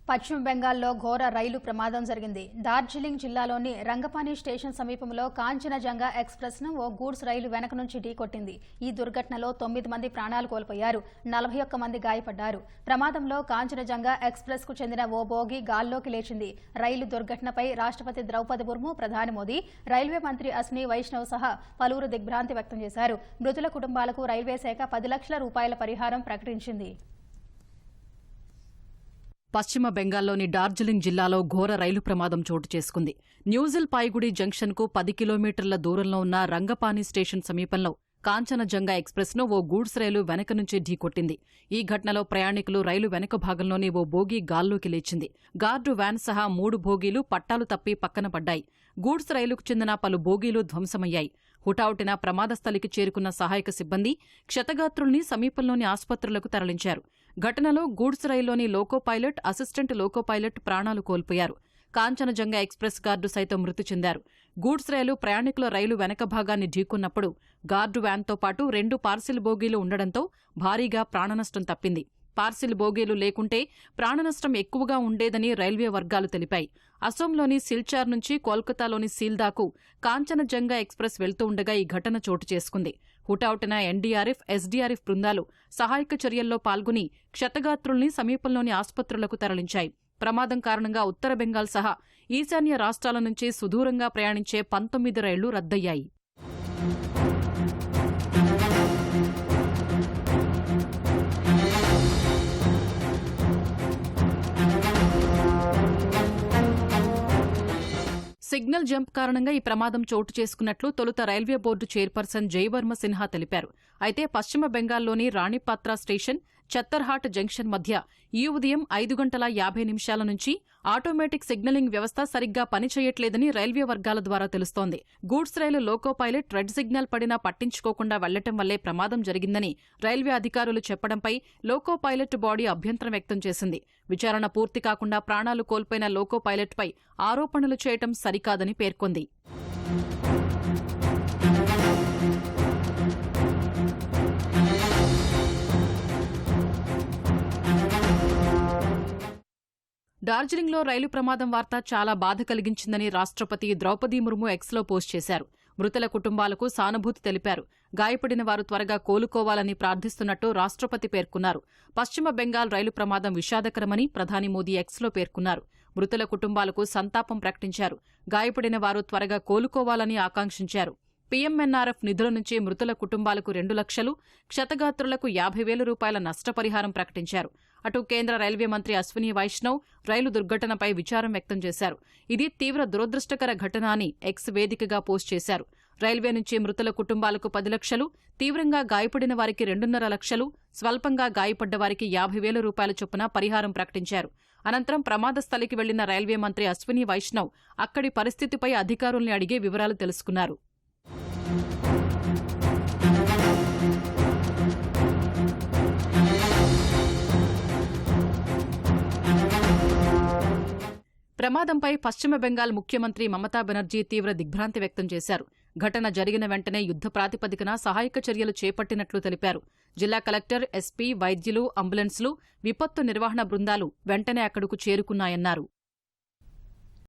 పశ్చిమ బెంగాల్లో ఘోర రైలు ప్రమాదం జరిగింది. డార్జిలింగ్ జిల్లాలోని రంగపాని స్టేషన్ సమీపంలో కాంచనజంగా ఎక్స్ప్రెస్ ను ఓ గూడ్స్ రైలు వెనక నుంచి ఢీకొట్టింది. ఈ దుర్ఘటనలో 9 మంది ప్రాణాలు కోల్పోయారు, 41 మంది గాయపడ్డారు. ప్రమాదంలో కాంచనజంగా ఎక్స్ప్రెస్ కు చెందిన ఓ బోగి గాల్లోకి లేచింది. రైలు దుర్ఘటనపై రాష్ట్రపతి ద్రౌపది ముర్ము, ప్రధాని మోదీ, రైల్వే మంత్రి అశ్విని వైష్ణవ్ సహా పలువురు దిగ్భ్రాంతి వ్యక్తం చేశారు. మృతుల కుటుంబాలకు రైల్వే శాఖ 10 లక్షల రూపాయల పరిహారం ప్రకటించింది. పశ్చిమ బెంగాల్లోని డార్జిలింగ్ జిల్లాలో ఘోర రైలు ప్రమాదం చోటు చేసుకుంది. న్యూజిల్ పాయిగుడి జంక్షన్కు 10 కిలోమీటర్ల దూరంలో ఉన్న రంగపాని స్టేషన్ సమీపంలో కాంచనజంగా ఎక్స్ప్రెస్ను ఓ గూడ్స్ రైలు వెనక నుంచి ఢీకొట్టింది. ఈ ఘటనలో ప్రయాణికులు రైలు వెనక భాగంలోని ఓ బోగీ గాల్లోకి లేచింది. గార్డు వ్యాన్ సహా 3 బోగీలు పట్టాలు తప్పి పక్కన పడ్డాయి. గూడ్స్ రైలుకు చెందిన పలు బోగీలు ధ్వంసమయ్యాయి. హుటాహుటిన ప్రమాదస్థలికి చేరుకున్న సహాయక సిబ్బంది క్షతగాత్రుల్ని సమీపంలోని ఆసుపత్రులకు తరలించారు. ఘటనలో గూడ్స్ రైల్లోని loco pilot, assistant loco pilot ప్రాణాలు కోల్పోయారు. కాంచనజంగా ఎక్స్ప్రెస్ గార్డు సైతం మృతి చెందారు. గూడ్స్ రైలు ప్రయాణికుల రైలు వెనక భాగాన్ని ఢీకొన్నప్పుడు గార్డు వ్యాన్తో పాటు 2 పార్సిల్ బోగీలు ఉండడంతో భారీగా ప్రాణనష్టం తప్పింది. పార్సిల్ బోగీలు లేకుంటే ప్రాణనష్టం ఎక్కువగా ఉండేదని రైల్వే వర్గాలు తెలిపాయి. అసోంలోని సిల్చార్ నుంచి కోల్కతాలోని సీల్దాకు కాంచనజంగా ఎక్స్ప్రెస్ వెళ్తూ ఉండగా ఈ ఘటన చోటు చేసుకుంది. హుటాహుటిన ఎన్డీఆర్ఎఫ్, ఎస్డీఆర్ఎఫ్ బృందాలు సహాయక చర్యల్లో పాల్గొని క్షతగాత్రుల్ని సమీపంలోని ఆసుపత్రులకు తరలించాయి. ప్రమాదం కారణంగా ఉత్తర బెంగాల్ సహా ఈశాన్య రాష్ట్రాల నుంచి సుదూరంగా ప్రయాణించే 19 రైళ్లు రద్దయ్యాయి. సిగ్నల్ జంప్ కారణంగా ఈ ప్రమాదం చోటు చేసుకున్నట్లు తొలుత railway board chairperson Jayavarma Sinha తెలిపారు. అయితే పశ్చిమ బెంగాల్లోని రాణిపాత్ర స్టేషన్, చత్తర్హాట్ జంక్షన్ మధ్య ఈ ఉదయం 5 గంటల 50 నిమిషాల నుంచి ఆటోమేటిక్ సిగ్నలింగ్ వ్యవస్థ సరిగ్గా పనిచేయట్లేదని రైల్వే వర్గాల ద్వారా తెలుస్తోంది. గూడ్స్ రైలు లోకో పైలట్ రెడ్ సిగ్నల్ పడినా పట్టించుకోకుండా వెళ్లటం వల్లే ప్రమాదం జరిగిందని రైల్వే అధికారులు చెప్పడంపై లోకో పైలట్ బాడీ అభ్యంతరం వ్యక్తం చేసింది. విచారణ పూర్తి కాకుండా ప్రాణాలు కోల్పోయిన లోకో పైలట్పై ఆరోపణలు చేయటం సరికాదని పేర్కొంది. డార్జిలింగ్లో రైలు ప్రమాదం వార్త చాలా బాధ కలిగించిందని రాష్ట్రపతి ద్రౌపది ముర్ము ఎక్స్లో పోస్ట్ చేశారు. మృతుల కుటుంబాలకు సానుభూతి తెలిపారు. గాయపడిన వారు త్వరగా కోలుకోవాలని ప్రార్థిస్తున్నట్టు రాష్ట్రపతి పేర్కొన్నారు. పశ్చిమ బెంగాల్ రైలు ప్రమాదం విషాదకరమని ప్రధాని మోదీ ఎక్స్లో పేర్కొన్నారు. మృతుల కుటుంబాలకు సంతాపం ప్రకటించారు. గాయపడిన వారు త్వరగా కోలుకోవాలని ఆకాంక్షించారు. పీఎంఎన్ఆర్ఎఫ్ నిధుల నుంచి మృతుల కుటుంబాలకు 2 లక్షలు, క్షతగాత్రులకు 50,000 రూపాయల నష్టపరిహారం ప్రకటించారు. అటు కేంద్ర రైల్వే మంత్రి అశ్విని వైష్ణవ్ రైలు దుర్ఘటనపై విచారం వ్యక్తం చేశారు. ఇది తీవ్ర దురదృష్టకర ఘటన అని ఎక్స్ వేదికగా పోస్ట్ చేశారు. రైల్వే నుంచి మృతుల కుటుంబాలకు 10 లక్షలు, తీవ్రంగా గాయపడిన వారికి 2.5 లక్షలు, స్వల్పంగా గాయపడ్డ వారికి 50,000 రూపాయల చొప్పున పరిహారం ప్రకటించారు. అనంతరం ప్రమాద స్థలికి వెళ్లిన రైల్వే మంత్రి అశ్విని వైష్ణవ్ అక్కడి పరిస్థితిపై అధికారుల్ని అడిగే వివరాలు తెలుసుకున్నారు. ప్రమాదంపై పశ్చిమ బెంగాల్ ముఖ్యమంత్రి మమతా బెనర్జీ తీవ్ర దిగ్భ్రాంతి వ్యక్తం చేశారు. ఘటన జరిగిన వెంటనే యుద్ద ప్రాతిపదికన సహాయక చర్యలు చేపట్టినట్లు తెలిపారు. జిల్లా కలెక్టర్, ఎస్పీ, వైద్యులు, అంబులెన్స్లు, విపత్తు నిర్వహణ బృందాలు వెంటనే అక్కడకు చేరుకున్నాయన్నారు.